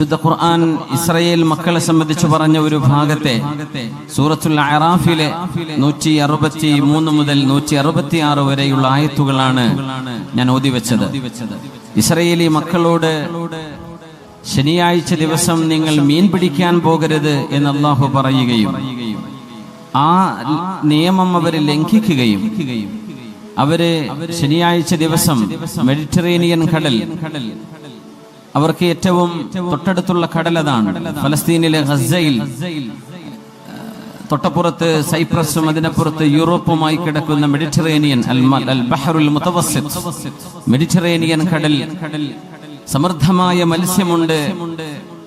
വിശുദ്ധ ഖുർആൻ ഇസ്രായേൽ മക്കളെ സംബന്ധിച്ച് പറഞ്ഞ ഒരു ഭാഗത്തെ സൂറത്തുൽ അറാഫിലെ 163 മുതൽ 166 വരെയുള്ള ആയത്തുകളാണ് ഞാൻ ഓതിവെച്ചത്. ഇസ്രായേലി മക്കളോട് ശനിയാഴ്ച ദിവസം നിങ്ങൾ മീൻ പിടിക്കാൻ പോകരുത് എന്ന് അല്ലാഹു പറയുകയും ആ നിയമം അവർ ലംഘിക്കുകയും അവര് ശനിയാഴ്ച ദിവസം മെഡിറ്ററേനിയൻ കടൽ, അവർക്ക് ഏറ്റവും തൊട്ടടുത്തുള്ള കടൽ അതാണ്. ഫലസ്തീനിലെ ഗസയിൽ തൊട്ടപ്പുറത്ത് സൈപ്രസും അതിനപ്പുറത്ത് യൂറോപ്പുമായി കിടക്കുന്ന മെഡിറ്ററേനിയൻ അൽ ബഹറുൽ മുതവസ്സിത്ത്, മെഡിറ്ററേനിയൻ കടൽ, സമൃദ്ധമായ മത്സ്യമുണ്ട്.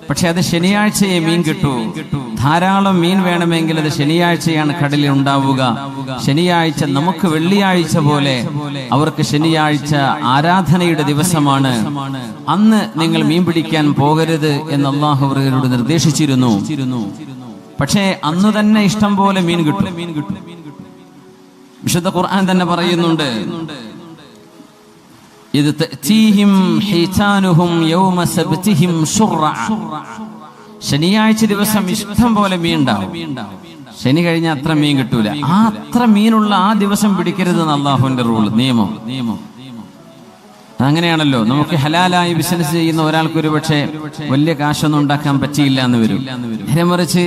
പക്ഷെ അത് ശനിയാഴ്ചയെ മീൻ കിട്ടൂ. ധാരാളം മീൻ വേണമെങ്കിൽ അത് ശനിയാഴ്ചയാണ് കടലിൽ ഉണ്ടാവുക. ശനിയാഴ്ച നമുക്ക് വെള്ളിയാഴ്ച പോലെ അവർക്ക് ശനിയാഴ്ച ആരാധനയുടെ ദിവസമാണ്. അന്ന് നിങ്ങൾ മീൻ പിടിക്കാൻ പോകരുത് എന്ന് അല്ലാഹു അവരോട് നിർദ്ദേശിച്ചിരുന്നു. പക്ഷേ അന്നു തന്നെ ഇഷ്ടം പോലെ മീൻ കിട്ടും. വിശുദ്ധ ഖുർആൻ തന്നെ പറയുന്നുണ്ട്, ഇത് തഅതീഹിം ഹീതാനുഹും യൗമ സബ്തിഹിം ശുർഅ. ശനിയാഴ്ച ദിവസം ഇഷ്ടം പോലെ മീൻ ഉണ്ടാവും. ശനി കഴിഞ്ഞാൽ അത്ര മീൻ കിട്ടൂല. ആ അത്ര മീനുള്ള ആ ദിവസം പിടിക്കരുത് എന്ന് അല്ലാഹുവിന്റെ റൂൾ, നിയമം. അങ്ങനെയാണല്ലോ. നമുക്ക് ഹലാലായി ബിസിനസ് ചെയ്യുന്ന ഒരാൾക്ക് ഒരു പക്ഷേ വലിയ കാശൊന്നും ഉണ്ടാക്കാൻ പറ്റിയില്ല എന്ന് വരും. നേരെ മറിച്ച്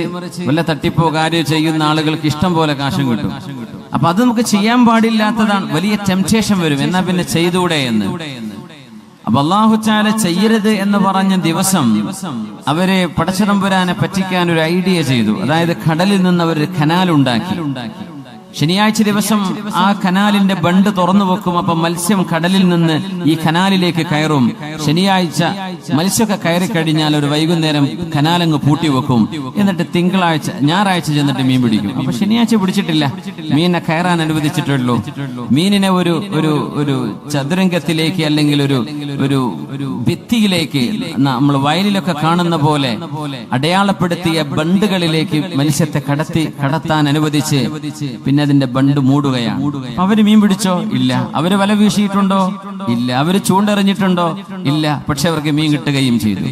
വല്ല തട്ടിപ്പോ കാര്യം ചെയ്യുന്ന ആളുകൾക്ക് ഇഷ്ടം പോലെ കാശും കിട്ടും. അപ്പൊ അത് നമുക്ക് ചെയ്യാൻ പാടില്ലാത്തതാണ്. വലിയ ടെംപ്റ്റേഷൻ വരും, എന്നാ പിന്നെ ചെയ്തൂടെ എന്ന്. അപ്പൊ അല്ലാഹു തആല ചെയ്യരുത് എന്ന് പറഞ്ഞ ദിവസം അവരെ പടച്ചതമ്പുരാനെ പറ്റിക്കാൻ ഒരു ഐഡിയ ചെയ്തു. അതായത് കടലിൽ നിന്ന് അവർ കനാൽ ഉണ്ടാക്കി. ശനിയാഴ്ച ദിവസം ആ കനാലിന്റെ ബണ്ട് തുറന്നു വെക്കും. അപ്പൊ മത്സ്യം കടലിൽ നിന്ന് ഈ കനാലിലേക്ക് കയറും. ശനിയാഴ്ച മത്സ്യമൊക്കെ കയറി കഴിഞ്ഞാൽ ഒരു വൈകുന്നേരം കനാലങ്ങ് പൂട്ടി വെക്കും. എന്നിട്ട് ഞായറാഴ്ച ചെന്നിട്ട് മീൻ പിടിക്കും. അപ്പൊ ശനിയാഴ്ച പിടിച്ചിട്ടില്ല, മീനിനെ കയറാൻ അനുവദിച്ചിട്ടുള്ളൂ. മീനിനെ ഒരു ചതുരംഗത്തിലേക്ക് അല്ലെങ്കിൽ ഒരു ഭിത്തിയിലേക്ക്, നമ്മൾ വയലിലൊക്കെ കാണുന്ന പോലെ അടയാളപ്പെടുത്തിയ ബണ്ടുകളിലേക്ക് മത്സ്യത്തെ കടത്താൻ അനുവദിച്ച് പിന്നെ അതിന്റെ ബണ്ട് മൂടുകയാണ്. അവര് മീൻ പിടിച്ചോ? ഇല്ല. അവര് വല വീശിയിട്ടുണ്ടോ? ഇല്ല. അവര് ചൂണ്ടെറിഞ്ഞിട്ടുണ്ടോ? ഇല്ല. പക്ഷെ അവർക്ക് മീൻ കിട്ടുകയും ചെയ്തു.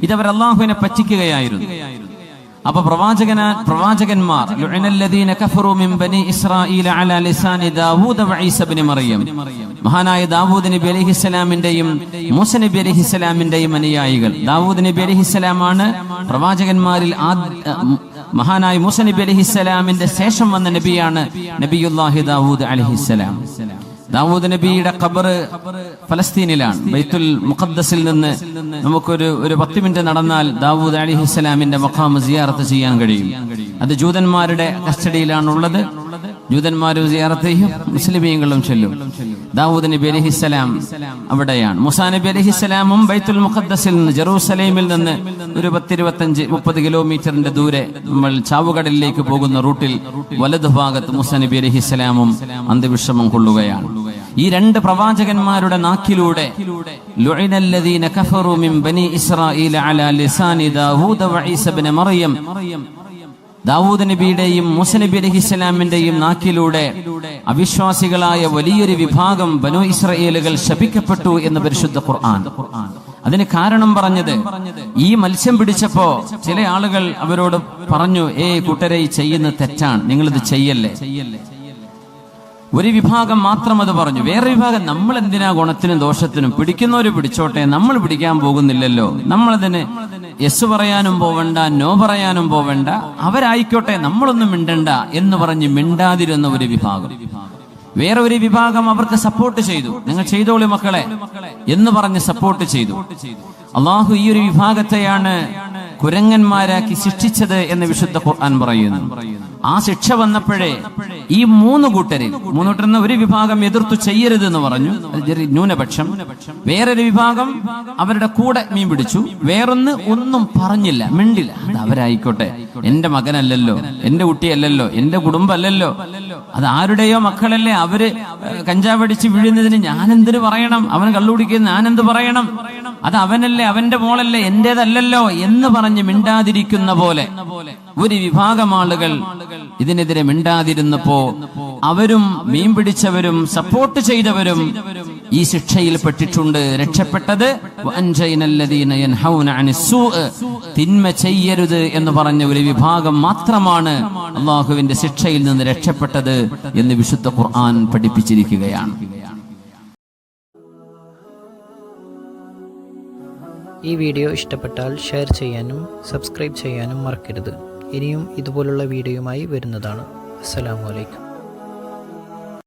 ഇതവർ അല്ലാഹുവിനെ പറ്റിക്കുകയായിരുന്നു. അപ്പൊ പ്രവാചകന്മാർ ലുഅനല്ലദീന കഫറൂ മിൻ ബനി ഇസ്രായീല അലാ ലിസാനി ദാവൂദ വ ഈസ ഇബ്നു മറിയം, മഹാനായ ദാവൂദ് നബി അലൈഹിസ്സലാമിന്റെയും മൂസ നബി അലൈഹിസ്സലാമിന്റെയും അനുയായികൾ. ദാവൂദ് നബി അലൈഹിസ്സലാമാണ് പ്രവാചകന്മാരിൽ മഹാനായ മൂസ നബി അലൈഹിസ്സലാമിന്റെ ശേഷം വന്ന നബിയാണ് നബിയുല്ലാഹി ദാവൂദ് അലൈഹിസ്സലാം. ദാവൂദ് നബിയുടെ ഖബർ ഫലസ്തീനിലാണ്. ബൈത്തുൽ മുഖദ്ദസിൽ നിന്ന് നമുക്കൊരു 10 മിനിറ്റ് നടന്നാൽ ദാവൂദ് അലൈഹിസ്സലാമിന്റെ മഖാം സിയാറത്ത് ചെയ്യാൻ കഴിയും. അത് ജൂതന്മാരുടെ കസ്റ്റഡിയിലാണുള്ളത്. ജൂതന്മാരും സിയാറത്ത് ചെയ്യും, മുസ്ലിമീങ്ങളും ചെല്ലും. ദാവൂദ് നബി അലൈഹിസ്സലാം അവിടെയാണ്. മൂസാ നബി അലൈഹിസ്സലാമും ബൈത്തുൽ മുഖദ്ദസിൽ നിന്ന്, ജെറൂസലേമിൽ നിന്ന് ഒരു 10-25-30 കിലോമീറ്ററിന്റെ ദൂരെ നമ്മൾ ചാവുകടലിലേക്ക് പോകുന്ന റൂട്ടിൽ വലതുഭാഗത്ത് മൂസാ നബി അലൈഹിസ്സലാമും അന്ത്യവിശ്രമം കൊള്ളുകയാണ്. ഈ രണ്ട് പ്രവാചകന്മാരുടെ നാക്കിലൂടെ ലുഅനല്ലദീന കഫറൂ മിൻ ബനി ഇസ്രായീല അലാ ലിസാനി ദാവൂദ വ ഈസ ഇബ്നു മറിയം, ദാവൂദ് നബിയുടെയും മൂസ നബി അലൈഹിസ്സലാമിന്റെയും നാക്കിലൂടെ അവിശ്വാസികളായ വലിയൊരു വിഭാഗം ബനു ഇസ്രായേലുകൾ ശപിക്കപ്പെട്ടു എന്ന് പരിശുദ്ധ ഖുർആൻ. അതിന് കാരണം പറഞ്ഞത്, ഈ മത്സ്യം പിടിച്ചപ്പോ ചില ആളുകൾ അവരോട് പറഞ്ഞു, കൂട്ടരെ ചെയ്യുന്നത് തെറ്റാണ്, നിങ്ങളിത് ചെയ്യല്ലേ. ഒരു വിഭാഗം മാത്രം അത് പറഞ്ഞു. വേറെ വിഭാഗം, നമ്മൾ എന്തിനാ ഗുണത്തിനും ദോഷത്തിനും, പിടിക്കുന്നവര് പിടിച്ചോട്ടെ, നമ്മൾ പിടിക്കാൻ പോകുന്നില്ലല്ലോ, നമ്മളതിന് യെസ് പറയാനും പോവണ്ട, നോ പറയാനും പോവണ്ട, അവരായിക്കോട്ടെ, നമ്മളൊന്നും മിണ്ടണ്ട എന്ന് പറഞ്ഞ് മിണ്ടാതിരുന്ന ഒരു വിഭാഗം. വേറെ ഒരു വിഭാഗം അവർക്ക് സപ്പോർട്ട് ചെയ്തു, നിങ്ങൾ ചെയ്തോളി മക്കളെ എന്ന് പറഞ്ഞ് സപ്പോർട്ട് ചെയ്തു. അള്ളാഹു ഈ ഒരു വിഭാഗത്തെയാണ് കുരങ്ങന്മാരാക്കി ശിക്ഷിച്ചത് എന്ന് വിശുദ്ധ ഖുർആൻ പറയുന്നു. ആ ശിക്ഷ വന്നപ്പോഴേ ഈ മൂന്ന് കൂട്ടരിൽ ഒരു വിഭാഗം എതിർത്തു ചെയ്യരുത് എന്ന് പറഞ്ഞു, ന്യൂനപക്ഷം. വേറൊരു വിഭാഗം അവരുടെ കൂടെ മീൻ പിടിച്ചു. ഒന്നും പറഞ്ഞില്ല, മിണ്ടില്ല. അത് അവരായിക്കോട്ടെ, എന്റെ മകനല്ലല്ലോ, എന്റെ കുട്ടിയല്ലല്ലോ, എന്റെ കുടുംബമല്ലല്ലോ, അത് ആരുടെയോ മക്കളല്ലേ, അവര് കഞ്ചാവടിച്ച് വീഴുന്നതിന് ഞാനെന്തിനു പറയണം, അവൻ കള്ളുകുടിക്കുന്നത് ഞാനെന്ത് പറയണം, അത് അവനല്ലേ, അവന്റെ മോളല്ലേ, എന്റേതല്ലല്ലോ എന്ന് പറഞ്ഞ് മിണ്ടാതിരിക്കുന്ന പോലെ ഒരു വിഭാഗം ആളുകൾ ഇതിനെതിരെ മിണ്ടാതിരുന്നപ്പോ അവരും മീൻ പിടിച്ചവരും സപ്പോർട്ട് ചെയ്തവരും ഈ ശിക്ഷയിൽ പെട്ടിട്ടുണ്ട്. രക്ഷപ്പെട്ടത് തിന്മ ചെയ്യരുത് എന്ന് പറഞ്ഞ ഒരു വിഭാഗം മാത്രമാണ് അള്ളാഹുവിന്റെ ശിക്ഷയിൽ നിന്ന് രക്ഷപ്പെട്ടത് എന്ന് വിശുദ്ധ ഖുർആൻ പഠിപ്പിച്ചിരിക്കുകയാണ്. ഈ വീഡിയോ ഇഷ്ടപ്പെട്ടാൽ ഷെയർ ചെയ്യാനും സബ്സ്ക്രൈബ് ചെയ്യാനും മറക്കരുത്. ഇനിയും ഇതുപോലുള്ള വീഡിയോയുമായി വരുന്നതാണ്. അസ്സലാമു അലൈക്കും.